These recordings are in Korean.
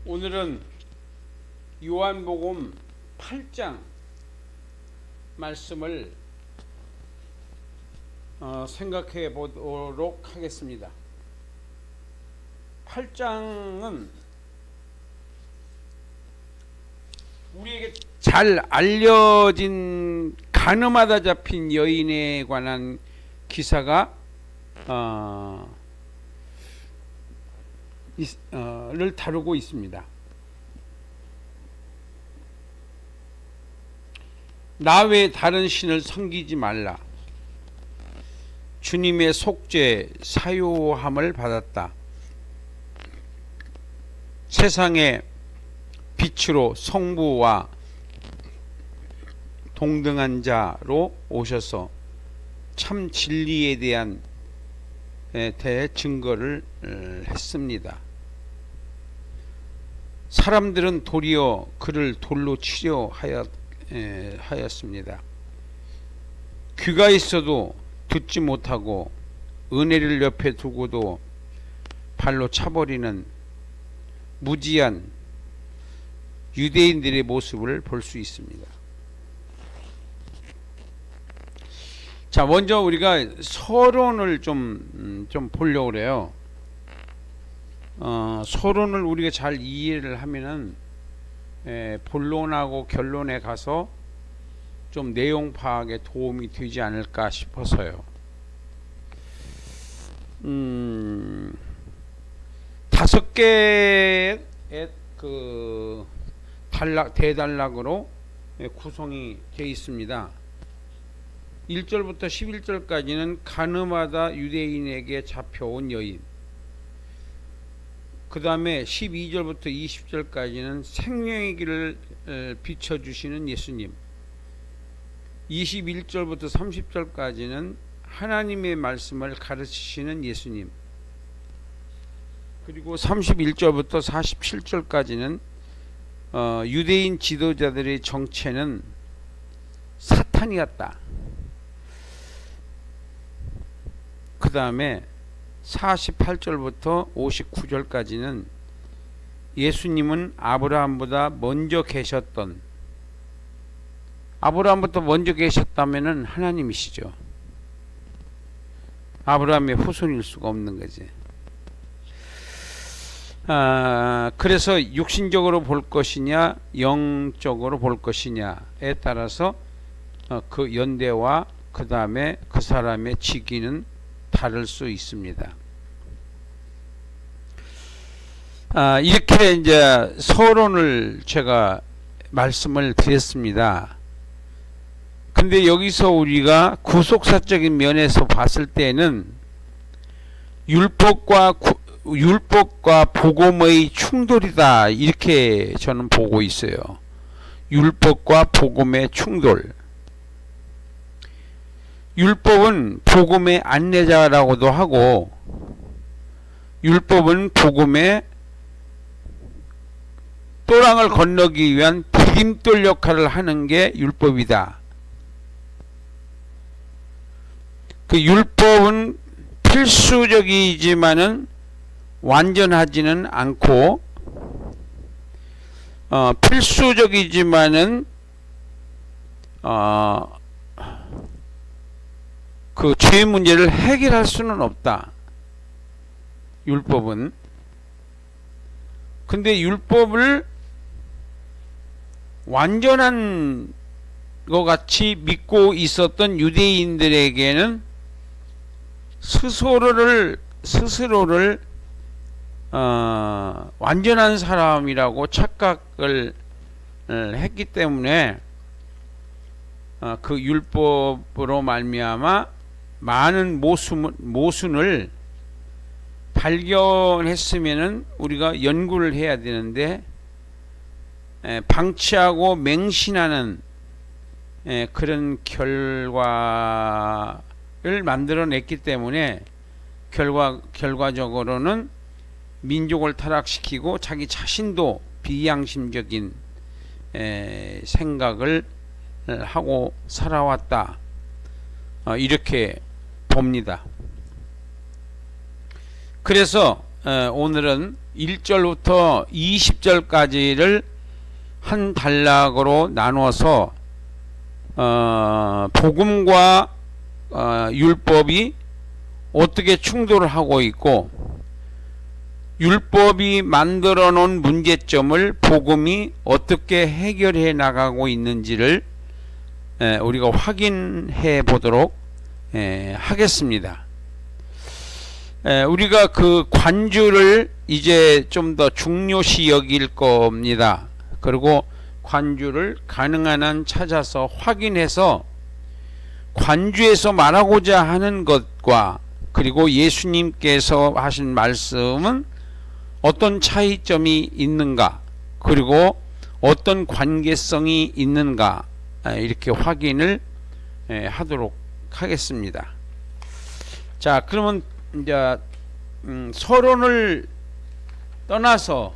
오늘은 요한복음 8장 말씀을 생각해 보도록 하겠습니다. 8장은 우리에게 잘 알려진 가늠하다 잡힌 여인에 관한 기사가 를 다루고 있습니다. 나 외에 다른 신을 섬기지 말라. 주님의 속죄 사요함을 받았다. 세상의 빛으로 성부와 동등한 자로 오셔서 참 진리에 대한 증거를 했습니다. 사람들은 도리어 그를 돌로 치려 하였습니다. 귀가 있어도 듣지 못하고 은혜를 옆에 두고도 발로 차버리는 무지한 유대인들의 모습을 볼 수 있습니다. 자, 먼저 우리가 서론을 좀 보려고 그래요. 서론을 우리가 잘 이해를 하면은 본론하고 결론에 가서 좀 내용 파악에 도움이 되지 않을까 싶어서요. 다섯 개의 그 대단락으로 구성이 되어 있습니다. 1절부터 11절까지는 가늠하다 유대인에게 잡혀온 여인, 그 다음에 12절부터 20절까지는 생명의 길을 비춰주시는 예수님, 21절부터 30절까지는 하나님의 말씀을 가르치시는 예수님, 그리고 31절부터 47절까지는 유대인 지도자들의 정체는 사탄이었다. 그 다음에 48절부터 59절까지는 예수님은 아브라함보다 먼저 계셨던, 아브라함부터 먼저 계셨다면은 하나님이시죠. 아브라함의 후손일 수가 없는 거지. 그래서 육신적으로 볼 것이냐 영적으로 볼 것이냐에 따라서 그 연대와 그 다음에 그 사람의 직위는 다를 수 있습니다. 이렇게 이제 서론을 제가 말씀을 드렸습니다. 근데 여기서 우리가 구속사적인 면에서 봤을 때는 율법과 복음의 충돌이다, 이렇게 저는 보고 있어요. 율법과 복음의 충돌. 율법은 복음의 안내자라고도 하고, 율법은 복음의 또랑을 건너기 위한 디딤돌 역할을 하는 게 율법이다. 그 율법은 필수적이지만은 완전하지는 않고, 필수적이지만은 그 죄 문제를 해결할 수는 없다. 율법은. 근데 율법을 완전한 것 같이 믿고 있었던 유대인들에게는 스스로를 완전한 사람이라고 착각을 했기 때문에 그 율법으로 말미암아 많은 모순을 발견했으면은 우리가 연구를 해야 되는데, 방치하고 맹신하는 그런 결과를 만들어냈기 때문에 결과적으로는 민족을 타락시키고 자기 자신도 비양심적인 생각을 하고 살아왔다, 이렇게 봅니다. 그래서 오늘은 1절부터 20절까지를 한 단락으로 나누어서 복음과 율법이 어떻게 충돌을 하고 있고 율법이 만들어 놓은 문제점을 복음이 어떻게 해결해 나가고 있는지를 우리가 확인해 보도록 하겠습니다. 우리가 그 관주를 이제 좀 더 중요시 여길 겁니다. 그리고 관주를 가능한 한 찾아서 확인해서 관주에서 말하고자 하는 것과 그리고 예수님께서 하신 말씀은 어떤 차이점이 있는가, 그리고 어떤 관계성이 있는가, 이렇게 확인을 하도록 하겠습니다. 자, 그러면 이제 서론을 떠나서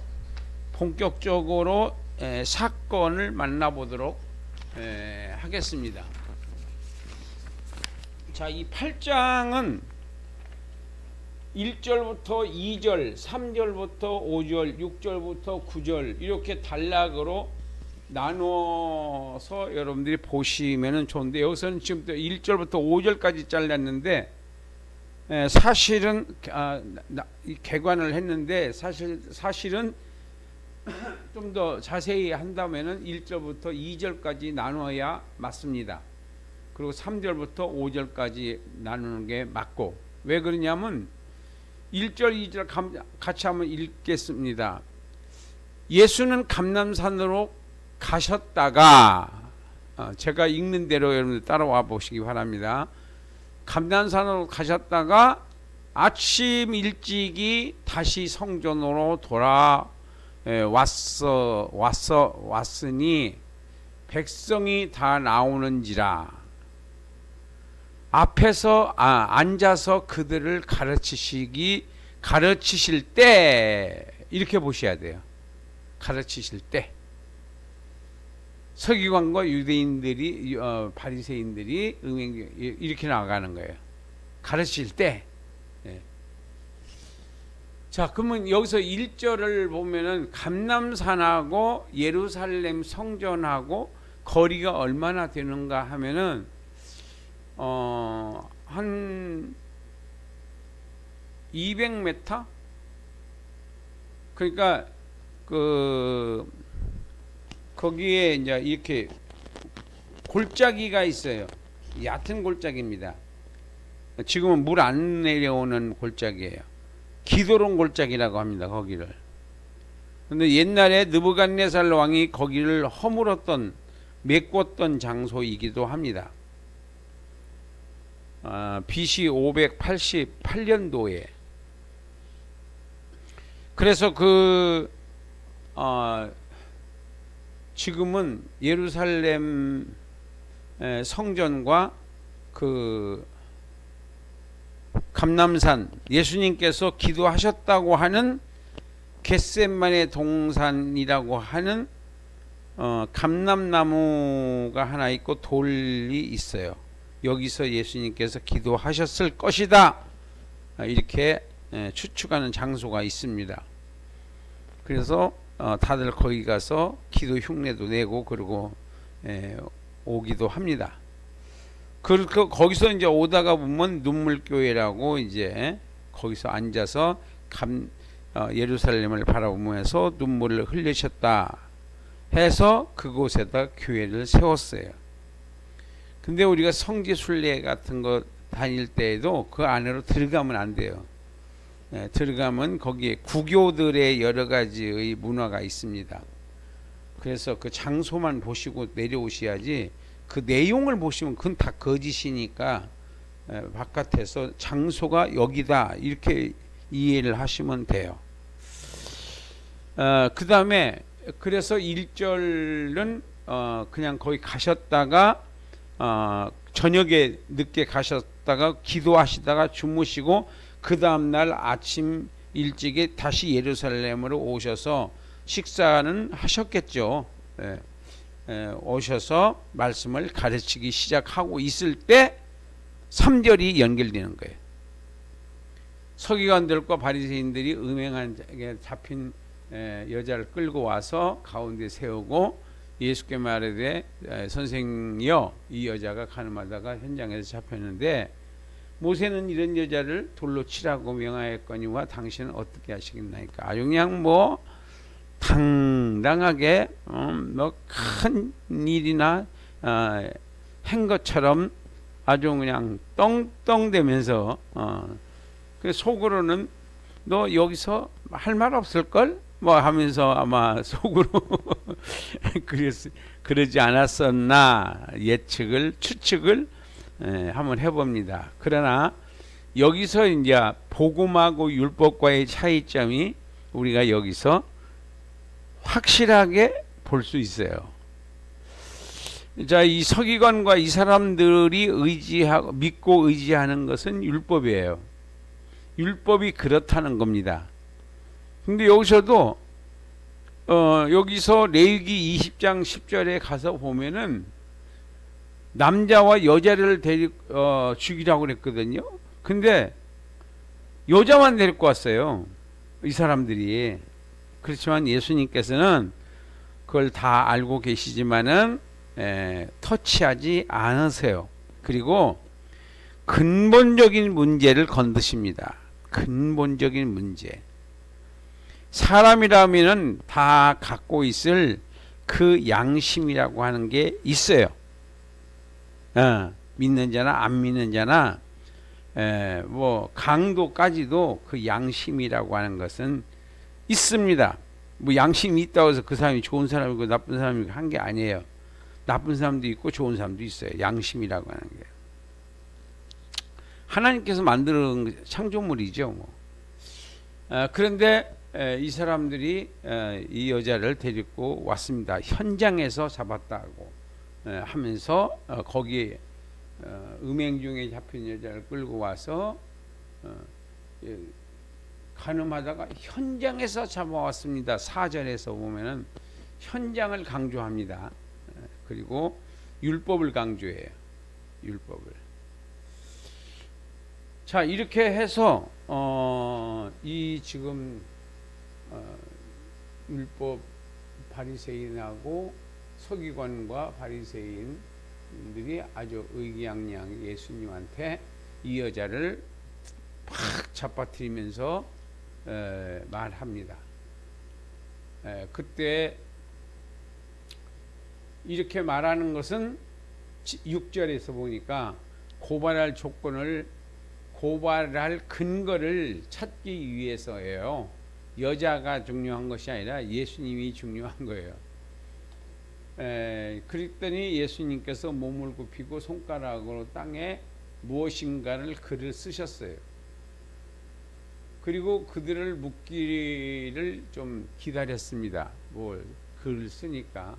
본격적으로 사건을 만나보도록 하겠습니다. 자, 이 8장은 1절부터 2절, 3절부터 5절, 6절부터 9절 이렇게 단락으로 나누어서 여러분들이 보시면 좋은데, 여기서는 지금 1절부터 5절까지 잘랐는데 사실은 개관을 했는데 사실은 좀 더 자세히 한다면은 1절부터 2절까지 나눠야 맞습니다. 그리고 3절부터 5절까지 나누는 게 맞고, 왜 그러냐면 1절 2절 같이 한번 읽겠습니다. 예수는 감람산으로 가셨다가, 제가 읽는 대로 여러분들 따라와 보시기 바랍니다. 감람산으로 가셨다가 아침 일찍이 다시 성전으로 왔으니 백성이 다 나오는지라 앞에서 앉아서 그들을 가르치실 때, 이렇게 보셔야 돼요. 가르치실 때 서기관과 유대인들이 바리새인들이 이렇게 나가는 거예요. 가르칠 때. 자, 그러면 여기서 1절을 보면은 감람산하고 예루살렘 성전하고 거리가 얼마나 되는가 하면은 한 200m? 그러니까 거기에 이제 이렇게 골짜기가 있어요. 얕은 골짜기입니다. 지금은 물 안 내려오는 골짜기예요. 기도론 골짜기라고 합니다. 거기를. 근데 옛날에 느부갓네살 왕이 거기를 허물었던, 메꿨던 장소이기도 합니다. BC 588년도에. 그래서 지금은 예루살렘 성전과 감람산, 예수님께서 기도하셨다고 하는 겟세마네 동산이라고 하는 감람나무가 하나 있고 돌이 있어요. 여기서 예수님께서 기도하셨을 것이다, 이렇게 추측하는 장소가 있습니다. 그래서 다들 거기 가서 기도 흉내도 내고 그러고 오기도 합니다. 거기서 이제 오다가 보면 눈물교회라고 이제 거기서 앉아서 예루살렘을 바라보면서 눈물을 흘리셨다 해서 그곳에다 교회를 세웠어요. 근데 우리가 성지순례 같은 거 다닐 때에도 그 안으로 들어가면 안 돼요. 들어가면 거기에 구교들의 여러 가지의 문화가 있습니다. 그래서 그 장소만 보시고 내려오셔야지, 그 내용을 보시면 그건 다 거짓이니까 바깥에서 장소가 여기다 이렇게 이해를 하시면 돼요. 그 다음에 그래서 1절은 그냥 거기 가셨다가 저녁에 늦게 가셨다가 기도하시다가 주무시고 그 다음날 아침 일찍에 다시 예루살렘으로 오셔서 식사는 하셨겠죠. 오셔서 말씀을 가르치기 시작하고 있을 때 3절이 연결되는 거예요. 서기관들과 바리새인들이 음행한 잡힌 여자를 끌고 와서 가운데 세우고 예수께 말하되 선생이여, 이 여자가 가늠하다가 현장에서 잡혔는데 모세는 이런 여자를 돌로 치라고 명하였거니와 당신은 어떻게 하시겠나이까. 아주 그냥 뭐 당당하게 뭐 큰 일이나 한 것처럼 아주 그냥 떵떵대면서 그 속으로는 너 여기서 할 말 없을걸? 뭐 하면서 아마 속으로 그러지 않았었나 추측을 한번 해봅니다. 그러나 여기서 이제 복음하고 율법과의 차이점이 우리가 여기서 확실하게 볼 수 있어요. 자, 이 서기관과 이 사람들이 믿고 의지하는 것은 율법이에요. 율법이 그렇다는 겁니다. 근데 여기서도 여기서 레위기 20장 10절에 가서 보면은 남자와 여자를 죽이라고 그랬거든요. 근데 여자만 데리고 왔어요, 이 사람들이. 그렇지만 예수님께서는 그걸 다 알고 계시지만은 터치하지 않으세요. 그리고 근본적인 문제를 건드십니다. 근본적인 문제. 사람이라면은 다 갖고 있을 그 양심이라고 하는 게 있어요. 믿는 자나 안 믿는 자나 뭐 강도까지도 그 양심이라고 하는 것은 있습니다. 뭐 양심이 있다고 해서 그 사람이 좋은 사람이고 나쁜 사람이고 한 게 아니에요. 나쁜 사람도 있고 좋은 사람도 있어요. 양심이라고 하는 게. 하나님께서 만든 창조물이죠. 뭐. 그런데 이 사람들이 이 여자를 데리고 왔습니다. 현장에서 잡았다고 하면서 거기에 음행 중에 잡힌 여자를 끌고 와서 가늠하다가 현장에서 잡아왔습니다. 4절에서 보면은 현장을 강조합니다. 그리고 율법을 강조해요. 율법을. 자, 이렇게 해서 이 지금 율법 바리새인하고 서기관과 바리새인들이 아주 의기양양 예수님한테 이 여자를 팍 잡아뜨리면서 말합니다. 그때 이렇게 말하는 것은 6절에서 보니까 고발할 근거를 찾기 위해서예요. 여자가 중요한 것이 아니라 예수님이 중요한 거예요. 그랬더니 예수님께서 몸을 굽히고 손가락으로 땅에 무엇인가를 글을 쓰셨어요. 그리고 그들을 묻기를 좀 기다렸습니다. 뭘 글을 쓰니까.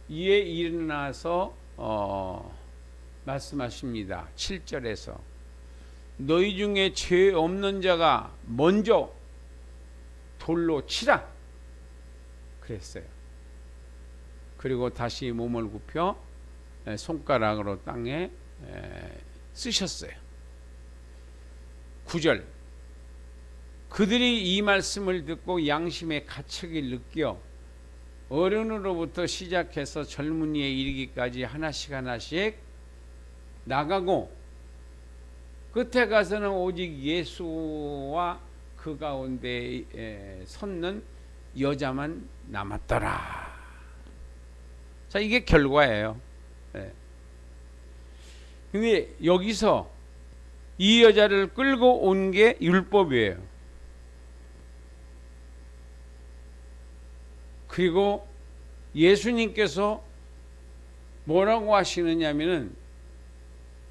이에 일어나서 말씀하십니다. 7절에서 너희 중에 죄 없는 자가 먼저 돌로 치라 그랬어요. 그리고 다시 몸을 굽혀 손가락으로 땅에 쓰셨어요. 9절 그들이 이 말씀을 듣고 양심의 가책을 느껴 어른으로부터 시작해서 젊은이에 이르기까지 하나씩 나가고 끝에 가서는 오직 예수와 그 가운데 섰는 여자만 남았더라. 자, 이게 결과예요. 근데 여기서 이 여자를 끌고 온 게 율법이에요. 그리고 예수님께서 뭐라고 하시느냐면은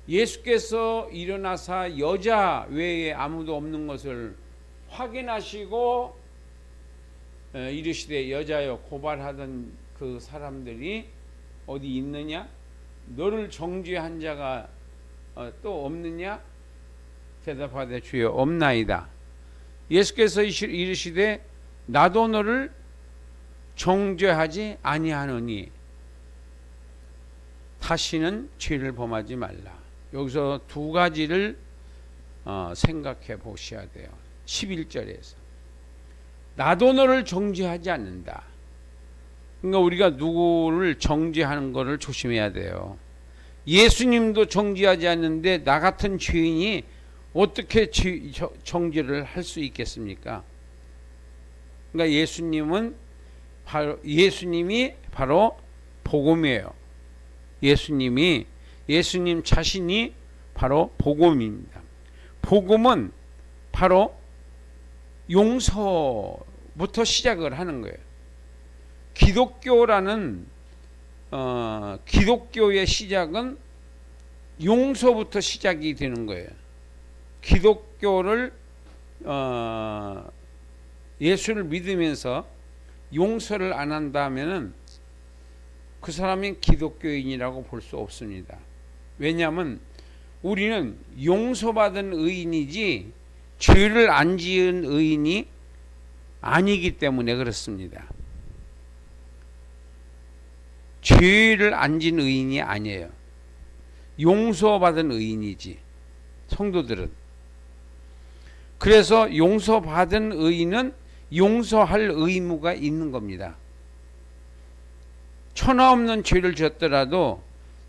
예수께서 일어나사 여자 외에 아무도 없는 것을 확인하시고 이르시되 여자여 고발하던 그 사람들이 어디 있느냐? 너를 정죄한 자가 또 없느냐? 대답하되 주여 없나이다. 예수께서 이르시되 나도 너를 정죄하지 아니하노니 다시는 죄를 범하지 말라. 여기서 두 가지를 생각해 보셔야 돼요. 11절에서 나도 너를 정죄하지 않는다. 그러니까 우리가 누구를 정죄하는 것을 조심해야 돼요. 예수님도 정죄하지 않는데 나 같은 죄인이 어떻게 정죄를 할 수 있겠습니까? 그러니까 예수님이 바로 복음이에요. 예수님 자신이 바로 복음입니다. 복음은 바로 용서부터 시작을 하는 거예요. 기독교의 시작은 용서부터 시작이 되는 거예요. 기독교를 예수를 믿으면서 용서를 안 한다면은 그 사람이 기독교인이라고 볼 수 없습니다. 왜냐하면 우리는 용서받은 의인이지 죄를 안 지은 의인이 아니기 때문에 그렇습니다. 죄를 안 지은 의인이 아니에요. 용서받은 의인이지 성도들은. 그래서 용서받은 의인은 용서할 의무가 있는 겁니다. 천하 없는 죄를 졌더라도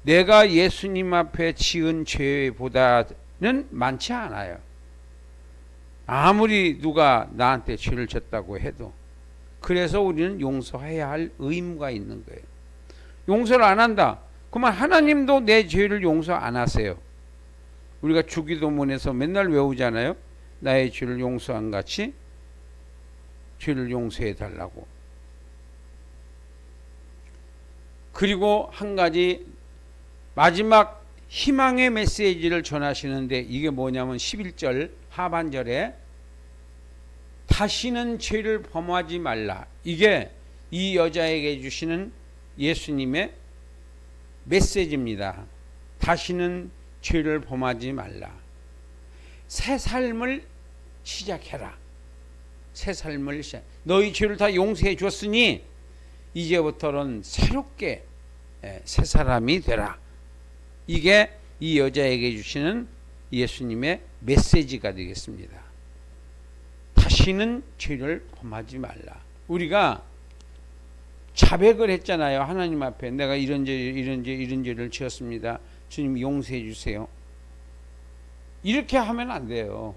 내가 예수님 앞에 지은 죄보다는 많지 않아요. 아무리 누가 나한테 죄를 졌다고 해도. 그래서 우리는 용서해야 할 의무가 있는 거예요. 용서를 안 한다. 그러면 하나님도 내 죄를 용서 안 하세요. 우리가 주기도문에서 맨날 외우잖아요. 나의 죄를 용서한 같이 죄를 용서해 달라고. 그리고 한 가지 마지막 희망의 메시지를 전하시는데 이게 뭐냐면 11절 하반절에 다시는 죄를 범하지 말라. 이게 이 여자에게 주시는 예수님의 메시지입니다. 다시는 죄를 범하지 말라. 새 삶을 시작해라. 새 삶을 시작. 너희 죄를 다 용서해 줬으니 이제부터는 새롭게 새 사람이 되라. 이게 이 여자에게 주시는 예수님의 메시지가 되겠습니다. 다시는 죄를 범하지 말라. 우리가 자백을 했잖아요. 하나님 앞에 내가 이런 죄를 지었습니다. 주님 용서해 주세요. 이렇게 하면 안 돼요.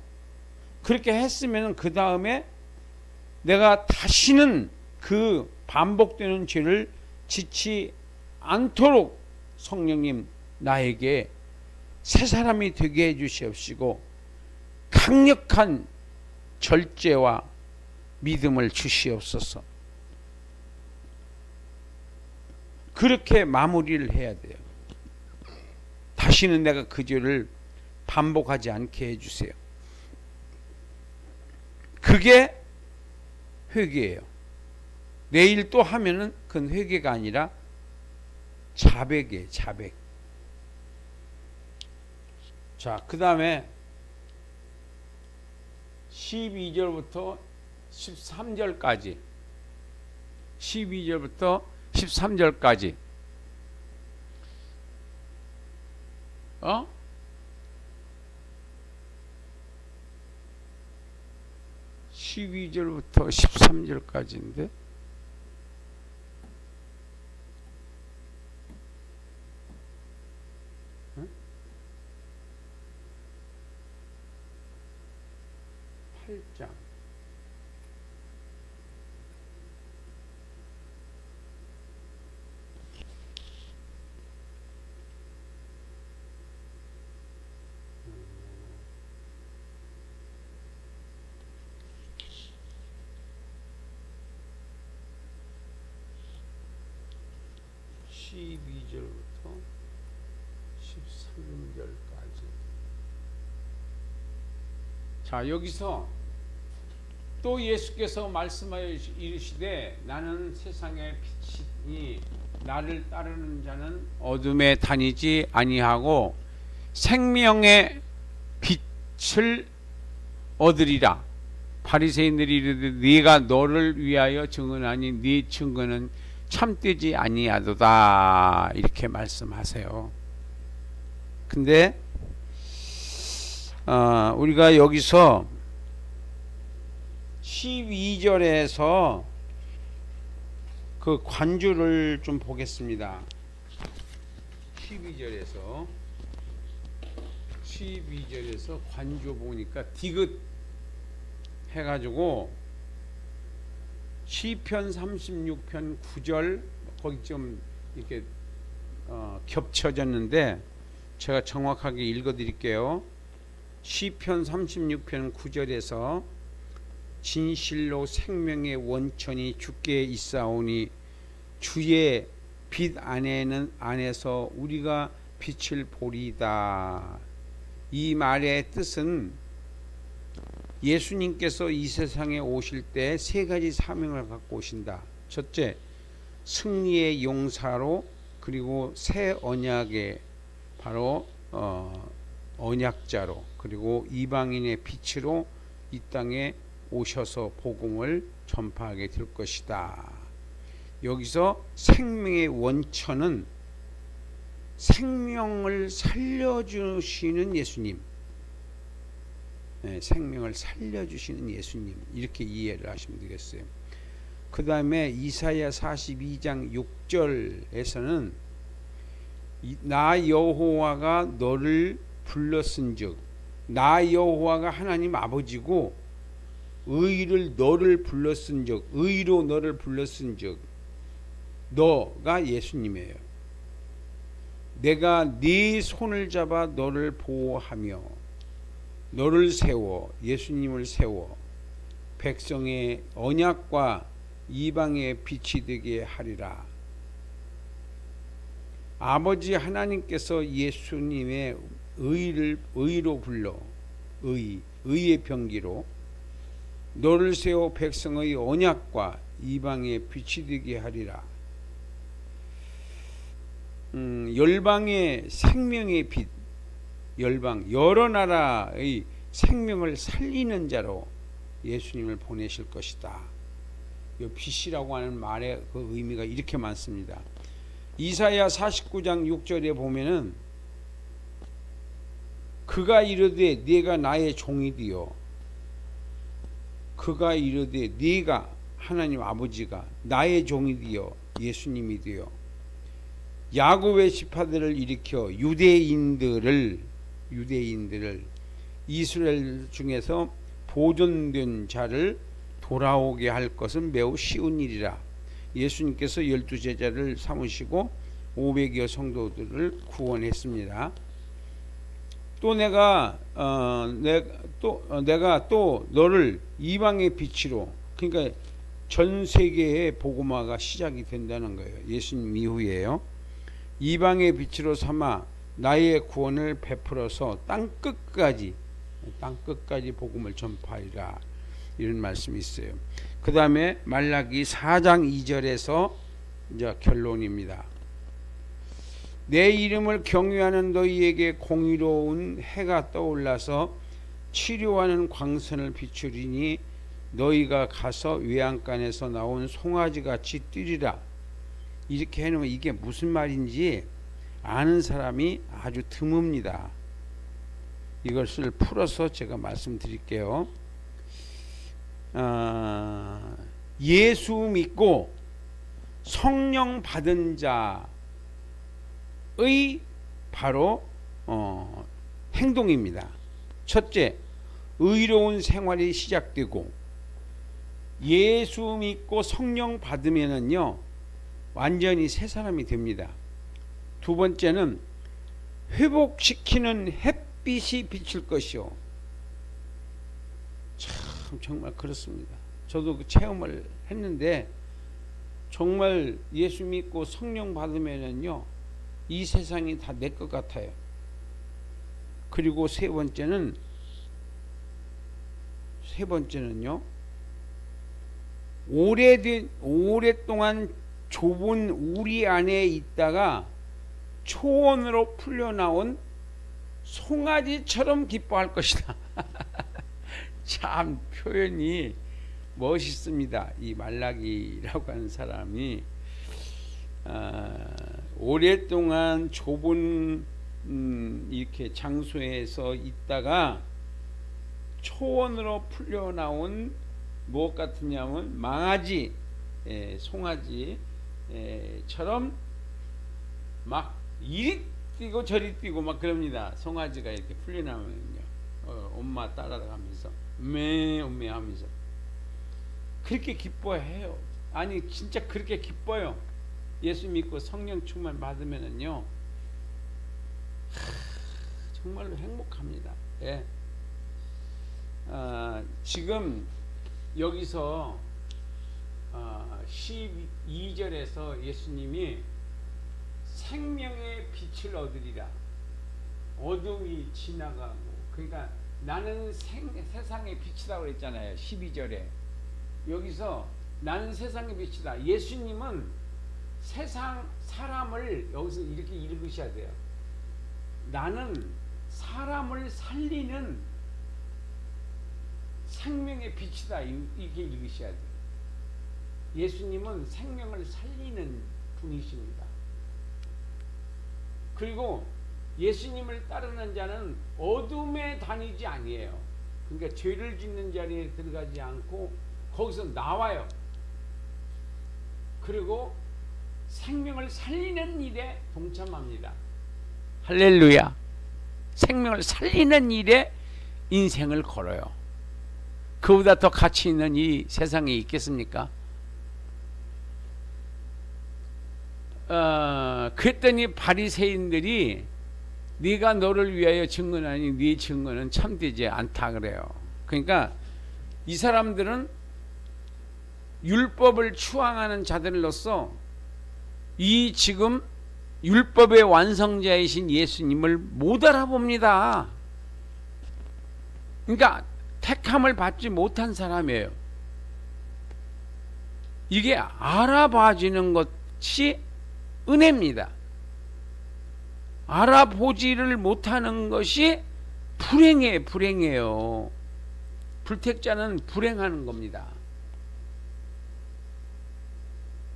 그렇게 했으면 그 다음에 내가 다시는 그 반복되는 죄를 짓지 않도록 성령님 나에게 새 사람이 되게 해 주시옵시고 강력한 절제와 믿음을 주시옵소서. 그렇게 마무리를 해야 돼요. 다시는 내가 그 죄를 반복하지 않게 해주세요. 그게 회개예요. 내일 또 하면은 그건 회개가 아니라 자백이에요. 자백. 자, 그 다음에 12절부터 13절까지 12절부터 13절까지 12절부터 13절까지인데 응? 8장 12절부터 13절까지. 자, 여기서 또 예수께서 말씀하여 이르시되 나는 세상의 빛이니 나를 따르는 자는 어둠에 다니지 아니하고 생명의 빛을 얻으리라. 바리새인들이 이르되 네가 너를 위하여 증언하니 네 증언은 참되지 아니하도다. 이렇게 말씀하세요. 근데 우리가 여기서 12절에서 그 관주를 좀 보겠습니다. 12절에서 관주 보니까 디귿 해가지고 시편 36편 9절 거기 좀 이렇게 겹쳐졌는데 제가 정확하게 읽어드릴게요. 시편 36편 9절에서 진실로 생명의 원천이 주께 있사오니 주의 빛 안에서 우리가 빛을 보리다. 이 말의 뜻은 예수님께서 이 세상에 오실 때 세 가지 사명을 갖고 오신다. 첫째, 승리의 용사로, 그리고 새 언약의 바로 언약자로, 그리고 이방인의 빛으로 이 땅에 오셔서 복음을 전파하게 될 것이다. 여기서 생명의 원천은 생명을 살려주시는 예수님, 생명을 살려주시는 예수님, 이렇게 이해를 하시면 되겠어요. 그 다음에 이사야 42장 6절에서는 나 여호와가 너를 불렀은즉, 나 여호와가 하나님 아버지고 의를 너를 불렀은즉, 의로 너를 불렀은즉, 너가 예수님이에요. 내가 네 손을 잡아 너를 보호하며 너를 세워, 예수님을 세워 백성의 언약과 이방의 빛이 되게 하리라. 아버지 하나님께서 예수님의 의로 불러, 의의 병기로 너를 세워 백성의 언약과 이방의 빛이 되게 하리라. 열방의 생명의 빛, 열방 여러 나라의 생명을 살리는 자로 예수님을 보내실 것이다. 이 빛이라고 하는 말의 그 의미가 이렇게 많습니다. 이사야 49장 6절에 보면은 그가 이르되 네가 나의 종이 되어, 그가 이르되 네가 하나님 아버지가 나의 종이 되어 예수님이 되어 야곱의 지파들을 일으켜 유대인들을 이스라엘 중에서 보존된 자를 돌아오게 할 것은 매우 쉬운 일이라. 예수님께서 12제자를 삼으시고 500여 성도들을 구원했습니다. 또 내가 또 너를 이방의 빛으로, 그러니까 전 세계의 복음화가 시작이 된다는 거예요. 예수님 이후에요. 이방의 빛으로 삼아 나의 구원을 베풀어서 땅끝까지 복음을 전파하리라. 이런 말씀이 있어요. 그 다음에 말라기 4장 2절에서 이제 결론입니다. 내 이름을 경외하는 너희에게 공의로운 해가 떠올라서 치료하는 광선을 비추리니 너희가 가서 외양간에서 나온 송아지같이 뛰리라. 이렇게 해놓으면 이게 무슨 말인지 아는 사람이 아주 드뭅니다. 이것을 풀어서 제가 말씀드릴게요. 예수 믿고 성령 받은 자의 바로 행동입니다. 첫째, 의로운 생활이 시작되고, 예수 믿고 성령 받으면은요 완전히 새 사람이 됩니다. 두 번째는 회복시키는 햇빛이 비칠 것이요. 참 정말 그렇습니다. 저도 그 체험을 했는데 정말 예수 믿고 성령 받으면은요 이 세상이 다 내 것 같아요. 그리고 세 번째는요 오랫동안 좁은 우리 안에 있다가 초원으로 풀려나온 송아지처럼 기뻐할 것이다. 참 표현이 멋있습니다. 이 말라기라고 하는 사람이 오랫동안 좁은 이렇게 장소에서 있다가 초원으로 풀려나온 무엇 같으냐면 망아지, 송아지처럼 막 이리 뛰고 저리 뛰고 막 그럽니다. 송아지가 이렇게 풀려나오면요, 엄마 따라가면서 음메 하면서 그렇게 기뻐해요. 아니 진짜 그렇게 기뻐요. 예수 믿고 성령 충만 받으면은요, 정말로 행복합니다. 예. 지금 여기서 12절에서 예수님이 생명의 빛을 얻으리라, 어둠이 지나가고, 그러니까 나는 세상의 빛이라고 그랬잖아요. 12절에 여기서 나는 세상의 빛이다. 예수님은 세상 사람을 여기서 이렇게 읽으셔야 돼요. 나는 사람을 살리는 생명의 빛이다, 이렇게 읽으셔야 돼요. 예수님은 생명을 살리는 분이십니다. 그리고 예수님을 따르는 자는 어둠에 다니지 아니에요. 그러니까 죄를 짓는 자리에 들어가지 않고 거기서 나와요. 그리고 생명을 살리는 일에 동참합니다. 할렐루야. 생명을 살리는 일에 인생을 걸어요. 그보다 더 가치 있는 이 세상에 있겠습니까? 그랬더니 바리새인들이 네가 너를 위하여 증언하니 네 증언은 참되지 않다 그래요. 그러니까 이 사람들은 율법을 추앙하는 자들로서 이 지금 율법의 완성자이신 예수님을 못 알아봅니다. 그러니까 택함을 받지 못한 사람이에요. 이게 알아봐지는 것이 은혜입니다. 알아보지를 못하는 것이 불행해요. 불택자는 불행하는 겁니다.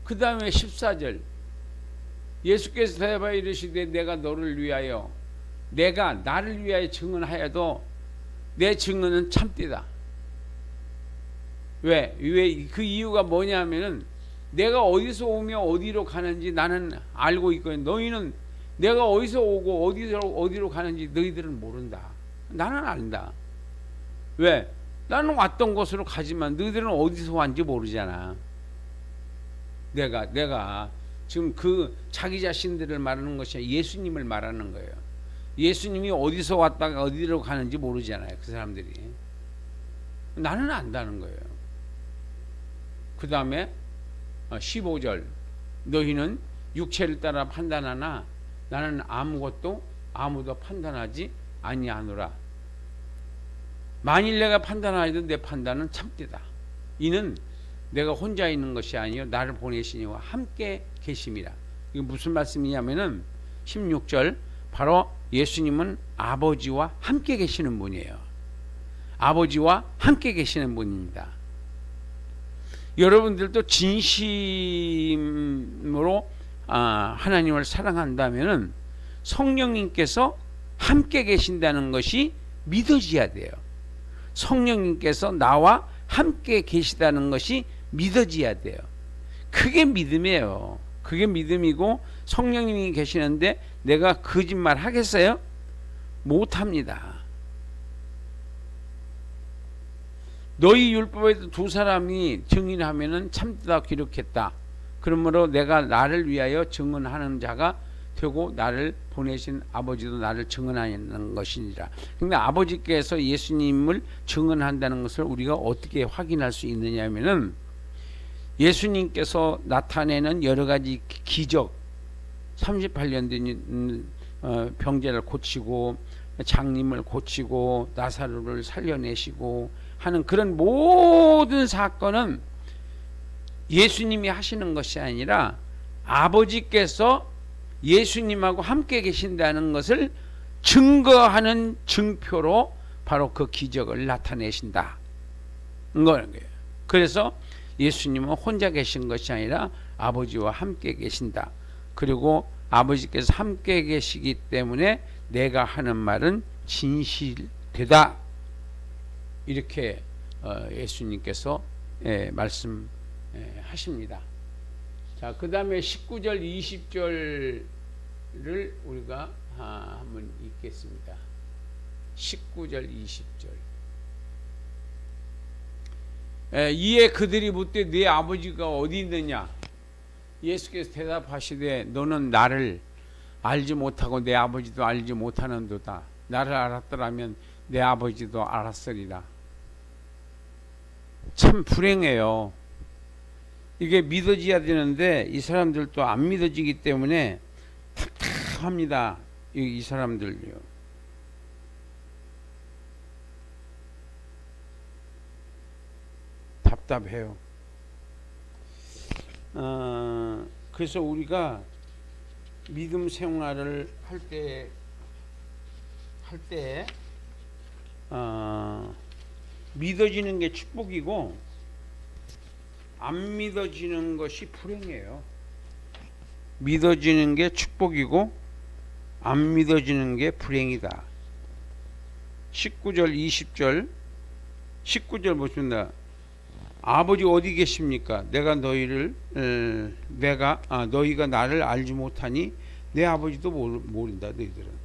그 다음에 14절, 예수께서 대답하여 이르시되 내가 너를 위하여, 내가 나를 위하여 증언하여도 내 증언은 참되다. 왜 그 이유가 뭐냐면은 내가 어디서 오며 어디로 가는지 나는 알고 있거든. 너희는 내가 어디서 오고 어디로 가는지 너희들은 모른다. 나는 안다. 왜? 나는 왔던 곳으로 가지만 너희들은 어디서 왔는지 모르잖아. 내가 지금 그 자기 자신들을 말하는 것이 아니라 예수님을 말하는 거예요. 예수님이 어디서 왔다가 어디로 가는지 모르잖아요. 그 사람들이. 나는 안다는 거예요. 그 다음에 15절, 너희는 육체를 따라 판단하나 나는 아무도 판단하지 아니하노라. 만일 내가 판단하여도 내 판단은 참되다. 이는 내가 혼자 있는 것이 아니요 나를 보내신 이와 함께 계심이라. 이게 무슨 말씀이냐면은 16절, 바로 예수님은 아버지와 함께 계시는 분이에요. 아버지와 함께 계시는 분입니다. 여러분들도 진심으로 하나님을 사랑한다면은 성령님께서 함께 계신다는 것이 믿어져야 돼요. 성령님께서 나와 함께 계시다는 것이 믿어져야 돼요. 그게 믿음이에요. 그게 믿음이고, 성령님이 계시는데 내가 거짓말 하겠어요? 못합니다. 너희 율법에도 두 사람이 증인하면은 참되다 기록했다. 그러므로 내가 나를 위하여 증언하는 자가 되고 나를 보내신 아버지도 나를 증언하는 것이니라. 근데 아버지께서 예수님을 증언한다는 것을 우리가 어떻게 확인할 수 있느냐 하면은, 예수님께서 나타내는 여러 가지 기적, 38년 된 병자를 고치고 장님을 고치고 나사로를 살려내시고 하는 그런 모든 사건은 예수님이 하시는 것이 아니라 아버지께서 예수님하고 함께 계신다는 것을 증거하는 증표로 바로 그 기적을 나타내신다. 거예요. 그래서 예수님은 혼자 계신 것이 아니라 아버지와 함께 계신다. 그리고 아버지께서 함께 계시기 때문에 내가 하는 말은 진실되다. 이렇게 예수님께서 말씀하십니다. 자, 그 다음에 19절 20절을 우리가 한번 읽겠습니다. 19절 20절. 이에 그들이 묻되 네 아버지가 어디 있느냐? 예수께서 대답하시되 너는 나를 알지 못하고 내 아버지도 알지 못하는도다. 나를 알았더라면 내 아버지도 알았으리라. 참 불행해요. 이게 믿어져야 되는데 이 사람들도 안 믿어지기 때문에 답답합니다. 이 사람들요. 답답해요. 그래서 우리가 믿음 생활을 할 때 믿어지는 게 축복이고 안 믿어지는 것이 불행이에요. 믿어지는 게 축복이고 안 믿어지는 게 불행이다. 19절 20절 19절 보십니다. 아버지 어디 계십니까? 너희가 나를 알지 못하니 내 아버지도 모른다. 너희들은.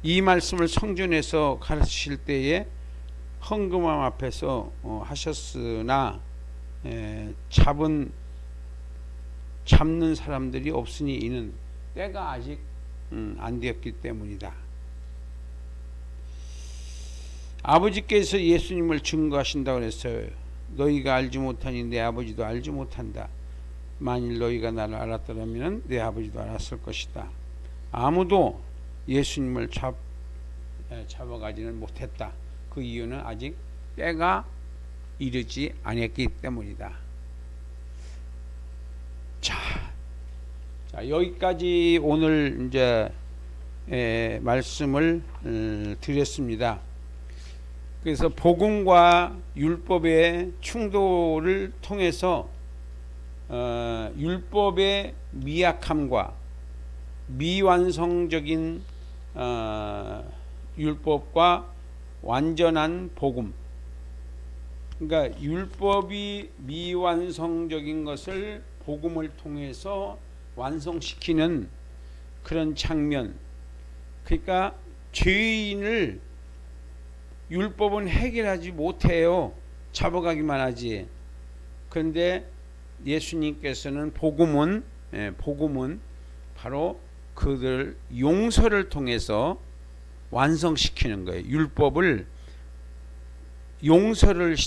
이 말씀을 성전에서 가르치실 때에 헌금함 앞에서 하셨으나 잡는 사람들이 없으니 이는 때가 아직 안 되었기 때문이다. 아버지께서 예수님을 증거하신다고 그랬어요. 너희가 알지 못하니 내 아버지도 알지 못한다. 만일 너희가 나를 알았더라면 내 아버지도 알았을 것이다. 아무도 예수님을 잡아가지는 못했다. 그 이유는 아직 때가 이르지 않았기 때문이다. 자, 여기까지 오늘 이제 말씀을 드렸습니다. 그래서 복음과 율법의 충돌을 통해서 율법의 미약함과 미완성적인 율법과 완전한 복음, 그러니까 율법이 미완성적인 것을 복음을 통해서 완성시키는 그런 장면. 그러니까 죄인을 율법은 해결하지 못해요. 잡아가기만 하지. 그런데 예수님께서는 복음은 바로 그들 용서를 통해서 완성시키는 거예요. 율법을 용서를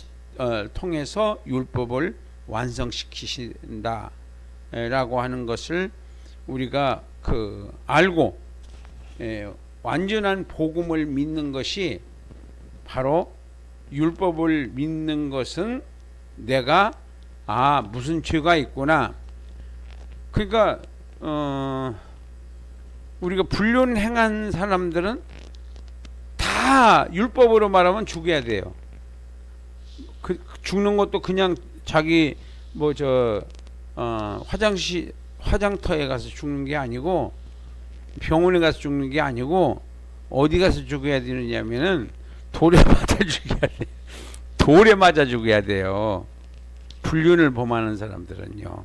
통해서 율법을 완성시키신다라고 하는 것을 우리가 알고 완전한 복음을 믿는 것이 바로 율법을 믿는 것은 내가 무슨 죄가 있구나. 그러니까 우리가 불륜 행한 사람들은 다 율법으로 말하면 죽여야 돼요. 죽는 것도 그냥 자기 화장터에 가서 죽는 게 아니고 병원에 가서 죽는 게 아니고 어디 가서 죽어야 되느냐면은 돌에 맞아 죽여야 돼. 돌에 맞아 죽어야 돼요. 불륜을 범하는 사람들은요.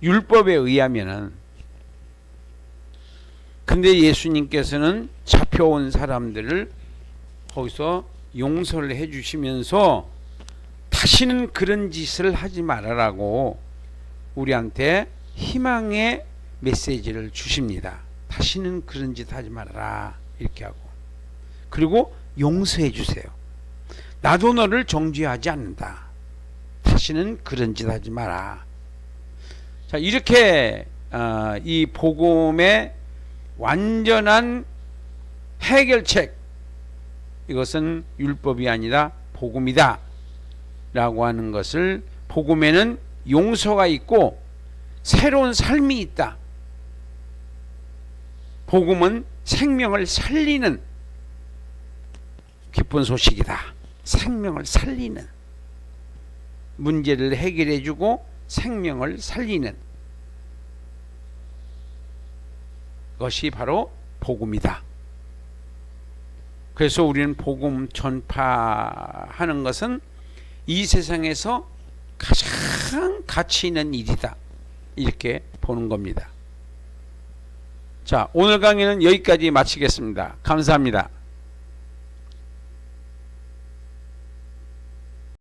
율법에 의하면은. 근데 예수님께서는 잡혀온 사람들을 거기서 용서를 해주시면서 다시는 그런 짓을 하지 말아라고 우리한테 희망의 메시지를 주십니다. 다시는 그런 짓 하지 말아라 이렇게 하고, 그리고 용서해 주세요. 나도 너를 정죄하지 않는다. 다시는 그런 짓 하지 마라. 자, 이렇게 이 복음의 완전한 해결책, 이것은 율법이 아니라 복음이다 라고 하는 것을, 복음에는 용서가 있고 새로운 삶이 있다. 복음은 생명을 살리는 기쁜 소식이다. 생명을 살리는, 문제를 해결해 주고 생명을 살리는 것이 바로 복음이다. 그래서 우리는 복음 전파하는 것은 이 세상에서 가장 가치 있는 일이다. 이렇게 보는 겁니다. 자, 오늘 강의는 여기까지 마치겠습니다. 감사합니다.